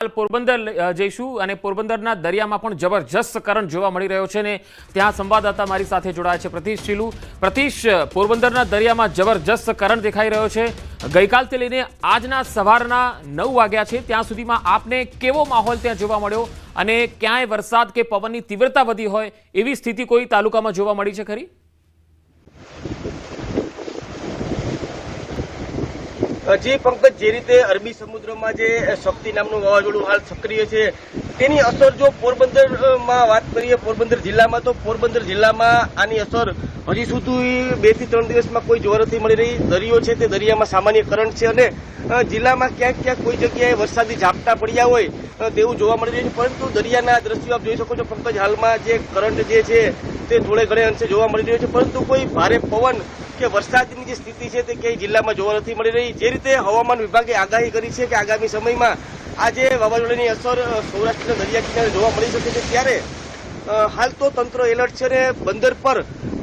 પોરબંદર જઈશું અને પોરબંદરના દરિયામાં પણ જબરજસ્ત કરંટ જોવા મળી રહ્યો છે ને ત્યાં સંવાદદાતા મારી સાથે જોડાયા છે પ્રતિશ ચીલુ। પ્રતિશ, પોરબંદરના દરિયામાં જબરજસ્ત કરંટ દેખાઈ રહ્યો છે। ગઈકાલથી લઈને આજના સવારના 9 વાગ્યા છે ત્યાં સુધીમાં આપને કેવો માહોલ ત્યાં જોવા મળ્યો અને ક્યાંય વરસાદ કે પવનની તીવ્રતા વધી હોય એવી સ્થિતિ કોઈ તાલુકામાં જોવા મળી છે ખરી? जी पंकज, जे रीते अरबी समुद्र में जे शक्ति नामनु वावाजोडुं हाल सक्रिय है तेनी असर जो पोरबंदर में बात करिए पोरबंदर जिल्ला में तो पोरबंदर जिल्ला में आनी असर हजी सुधी 2 થી 3 दिवस में कोई जोर नहीं मळी रही। दरियो है दरिया में सामान्य करंट है जिला में क्या क्या कोई जगह वरसादी झापटा पड़्या होय तेवुं जोवा मळी रह्युं छे, परंतु दरियाना दृश्यो आप जोई शको छो पंकज, हाल में जे करंट जे छे ते थोड़े घणे अंशे जोवा मळी रह्यो छे, परंतु कोई भारे पवन के वरसादनी जे स्थिति है ते कई जिल्ला में जोवा नथी मळी रही। जे रीते हवामान विभागे आगाही करी छे के आगामी समय में आज वावाजोडानी असर सौराष्ट्र दरिया किनारे जोवा मळी शके छे, त्यारे हाल तो तंत्र एलर्ट है। बंदर पर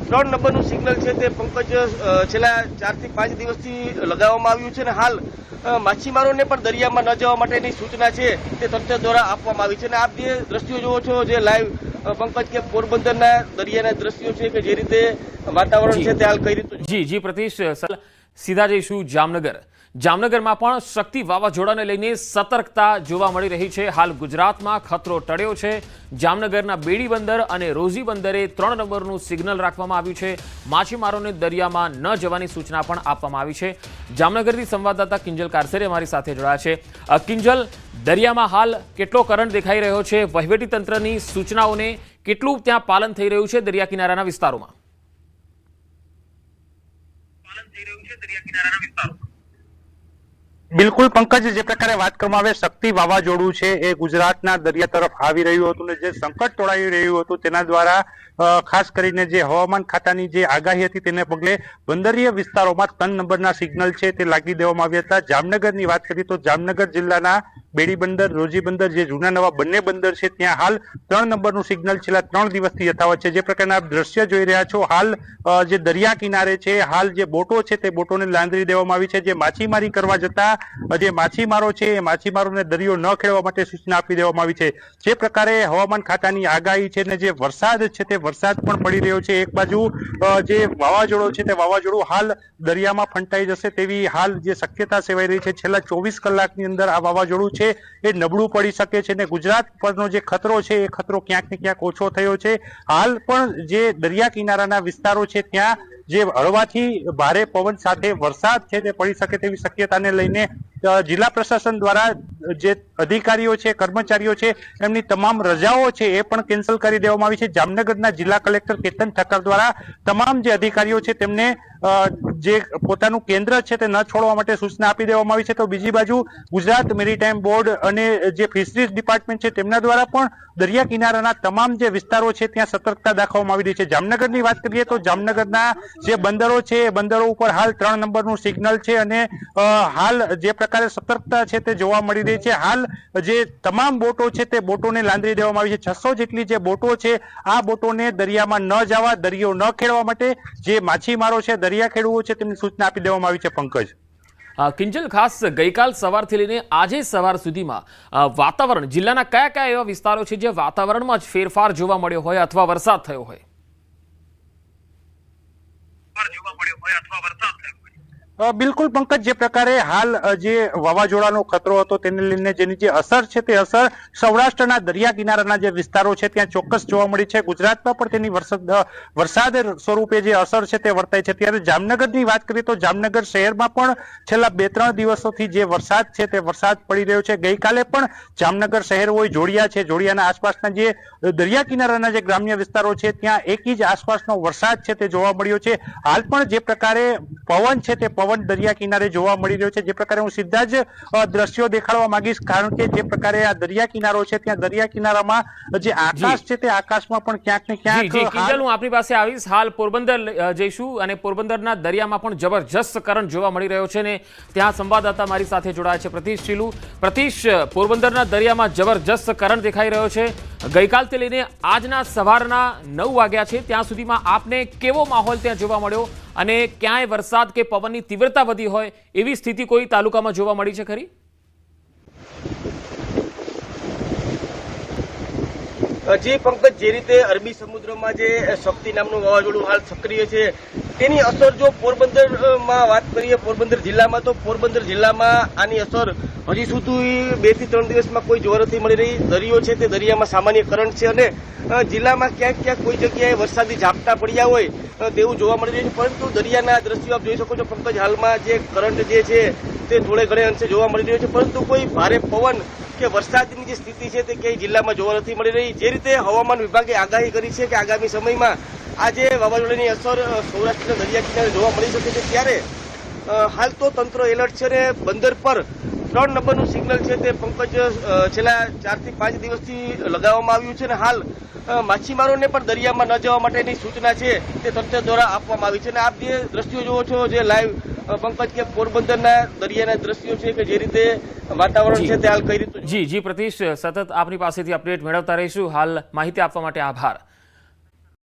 3 नंबरનું સિગ્નલ છે તે પંકજ છેલ્લા 4 થી 5 દિવસથી લગાવવામાં આવ્યું છે અને હાલ માછીમારોને પણ દરિયામાં ન જવા માટેની સૂચના છે તે તંત્ર દ્વારા આપવામાં આવી છે અને આપ જે દ્રશ્યો જોવો છો જે લાઈવ પંકજ કે પોરબંદરના દરિયાના દ્રશ્યો છે કે જે રીતે વાતાવરણ છે તે હાલ કઈ રીતનું જી પ્રતિશ, સીધા જઈશું જામનગરમાં પણ શક્તિ વાવાઝોડાને લઈને સતર્કતા જોવા મળી રહી છે। હાલ ગુજરાતમાં ખતરો ટળ્યો છે। જામનગરના બેડી બંદર અને રોઝી બંદરે 3 નંબરનું સિગ્નલ રાખવામાં આવ્યું છે। માછીમારોને દરિયામાં ન જવાની સૂચના પણ આપવામાં આવી છે। જામનગરથી સંવાદદાતા કિંજલ કારસેરે અમારી સાથે જોડાયા છે। કિંજલ, દરિયામાં હાલ કેટલો કરંટ દેખાઈ રહ્યો છે? વહીવટી તંત્રની સૂચનાઓને કેટલું ત્યાં પાલન થઈ રહ્યું છે દરિયા કિનારાના વિસ્તારોમાં? બિલકુલ પંકજ, જે પ્રકારે વાત કરવામાં આવે શક્તિ વાવાઝોડું છે એ ગુજરાતના દરિયા તરફ આવી રહ્યું હતું ને જે સંકટ તોડાવી રહ્યું હતું તેના દ્વારા ખાસ કરીને જે હવામાન ખાતાની જે આગાહી હતી તેને પગલે બંદરીય વિસ્તારોમાં 3 નંબરના સિગ્નલ છે તે લાગી દેવામાં આવ્યા હતા। જામનગરની વાત કરીએ તો જામનગર જિલ્લાના બેડી બંદર, રોજી બંદર જે જૂના નવા બંને બંદર છે ત્યાં હાલ 3 નંબરનું સિગ્નલ છેલ્લા 3 દિવસથી યથાવત છે। જે પ્રકારના આપ દ્રશ્ય જોઈ રહ્યા છો, હાલ જે દરિયા કિનારે છે હાલ જે બોટો છે તે બોટોને લાંદરી દેવામાં આવી છે। જે માછીમારી કરવા જતા જે માછીમારો છે એ માછીમારોને દરિયો ન ખેડવા માટે સૂચના આપી દેવામાં આવી છે। જે પ્રકારે હવામાન ખાતાની આગાહી છે ને જે વરસાદ છે તે વરસાદ પણ પડી રહ્યો છે। એક બાજુ જે વાવાઝોડું છે તે વાવાઝોડું હાલ દરિયામાં ફંટાઈ જશે તેવી હાલ જે શક્યતા સેવાઈ રહી છે। છેલ્લા 24 કલાકની અંદર આ વાવાઝોડું છે એ નબળું પડી શકે છે ને ગુજરાત પરનો જે ખતરો છે એ ખતરો ક્યાંક ને ક્યાંક ઓછો થયો છે। હાલ પણ જે દરિયા કિનારાના વિસ્તારો છે ત્યાં જે હળવાથી ભારે પવન સાથે વરસાદ છે તે પડી શકે તેવી શક્યતાને લઈને જિલ્લા પ્રશાસન દ્વારા જે અધિકારીઓ છે, કર્મચારીઓ છે, એમની તમામ રજાઓ છે એ પણ કેન્સલ કરી દેવામાં આવી છે। જામનગરના જિલ્લા કલેક્ટર કેતન ઠક્કર દ્વારા તમામ જે અધિકારીઓ છે તેમને જે પોતાનું કેન્દ્ર છે તે ન છોડવા માટે સૂચના આપી દેવામાં આવી છે। તો બીજી બાજુ ગુજરાત મેરીટાઈમ બોર્ડ અને જે ફિશરીઝ ડિપાર્ટમેન્ટ છે તેમના દ્વારા પણ દરિયા કિનારાના તમામ જે વિસ્તારો છે ત્યાં સતર્કતા દાખવવામાં આવી રહી છે। જામનગરની વાત કરીએ તો જામનગરના જે બંદરો છે એ બંદરો ઉપર હાલ 3 નંબરનું સિગ્નલ છે અને હાલ જે પ્રકારે સતર્કતા છે તે જોવા મળી રહી છે। હાલ જે તમામ બોટો છે તે બોટોને લાંદરી દેવામાં આવી છે। 600 જેટલી જે બોટો છે આ બોટોને દરિયામાં ન જવા, દરિયો ન ખેડવા માટે જે માછીમારો છે, દરિયા ખેડૂતો છે તેમને સૂચના આપી દેવામાં આવી છે। પંકજ, કિંજલ, ખાસ ગઈકાલ સવારથી લઈને આજે સવાર સુધીમાં વાતાવરણ જિલ્લાના કયા એવા વિસ્તારો છે જે વાતાવરણમાં જ ફેરફાર જોવા મળ્યો હોય અથવા વરસાદ થયો હોય? બિલકુલ પંકજ, જે પ્રકારે હાલ જે વાવાઝોડાનો ખતરો હતો તેને લઈને જેની જે અસર છે તે અસર સૌરાષ્ટ્રના દરિયા કિનારાના જે વિસ્તારો છે ત્યાં ચોક્કસ જોવા મળી છે। ગુજરાતમાં પણ તેની વરસાદ સ્વરૂપે જે અસર છે તે વર્તાય છે। ત્યારે જામનગરની વાત કરીએ તો જામનગર શહેરમાં પણ છેલ્લા 2-3 દિવસોથી જે વરસાદ છે તે વરસાદ પડી રહ્યો છે। ગઈકાલે પણ જામનગર શહેર હોય જોડિયા છે, જોડિયાના આસપાસના જે દરિયા કિનારાના જે ગ્રામ્ય વિસ્તારો છે ત્યાં 1 ઇંચ આસપાસનો વરસાદ છે તે જોવા મળ્યો છે। હાલ પણ જે પ્રકારે પવન છે તે પવન દરિયા કિનારે જોવા મળી રહ્યો છે। જે પ્રકારે હું સીધા જ દ્રશ્યો દેખાડવા માંગીશ કારણ કે જે પ્રકારે આ દરિયા કિનારો છે ત્યાં દરિયા કિનારામાં જે આકાશ છે તે આકાશમાં પણ ક્યાંક ને ક્યાંક કિંજલ, હું આપની પાસે આવીશ। હાલ પોરબંદર જઈશું અને પોરબંદરના દરિયામાં પણ જબરજસ્ત કરંટ જોવા મળી રહ્યો છે ને ત્યાં સંવાદદાતા મારી સાથે જોડાયા છે પ્રતિશ ચીલુ। પ્રતિશ, પોરબંદરના દરિયામાં જબરજસ્ત કરંટ દેખાઈ રહ્યો છે। ગઈકાલથી લઈને આજના સવારના 9 વાગ્યા છે ત્યાં સુધીમાં આપને કેવો માહોલ ત્યાં જોવા મળ્યો અને ક્યાંય વરસાદ કે પવનની તીવ્રતા વધી હોય એવી સ્થિતિ કોઈ તાલુકામાં જોવા મળી છે ખરી? જે પંકજ જે રીતે અરબી સમુદ્રમાં જે શક્તિ નામનું વાવાઝોડું હાલ સક્રિય છે તેની અસર જો પોરબંદરમાં વાત કરીએ પોરબંદર જિલ્લામાં તો પોરબંદર જિલ્લામાં આની અસર હજી સુધી 2 થી 3 દિવસમાં કોઈ જોવા નથી મળી રહી. દરિયો છે તે દરિયામાં સામાન્ય કરંટ છે અને જિલ્લામાં ક્યાંક ક્યાંક કોઈ જગ્યાએ વરસાદી ઝાપટા પડ્યા હોય તેવું જોવા મળી રહ્યું છે. પરંતુ દરિયાના દ્રશ્યો આપ જોઈ શકો છો પંકજ, હાલમાં જે કરંટ જે છે તે થોડે ઘણે અંશે જોવા મળી રહ્યો છે, પરંતુ કોઈ ભારે પવન કે વરસાદની જે સ્થિતિ છે તે ક્યાંય જિલ્લામાં જોવા નથી મળી રહી. જે રીતે હવામાન વિભાગે આગાહી કરી છે કે આગામી સમયમાં આજે વાવાઝોડાની અસર સૌરાષ્ટ્રના દરિયા કિનારે જોવા મળી શકે છે, ત્યારે હાલ તો તંત્ર એલર્ટ છે અને બંદર પર 3 નંબરનું સિગ્નલ છે તે પંકજ છેલ્લા 4 થી 5 દિવસથી લગાવવામાં આવ્યું છે અને હાલ માછીમારોને પણ દરિયામાં ન જવા માટેની સૂચના છે તે તંત્ર દ્વારા આપવામાં આવી છે. અને આપ જે દ્રશ્યો જોવો છો જે લાઈવ પંકજ કે પોરબંદરના દરિયાના દ્રશ્યો છે કે જે રીતે વાતાવરણ છે તે હાલ કઈ રીતે જી પ્રતીશ, સતત આપની પાસેથી અપડેટ મેળવતા રહીશું. હાલ માહિતી આપવા માટે આભાર.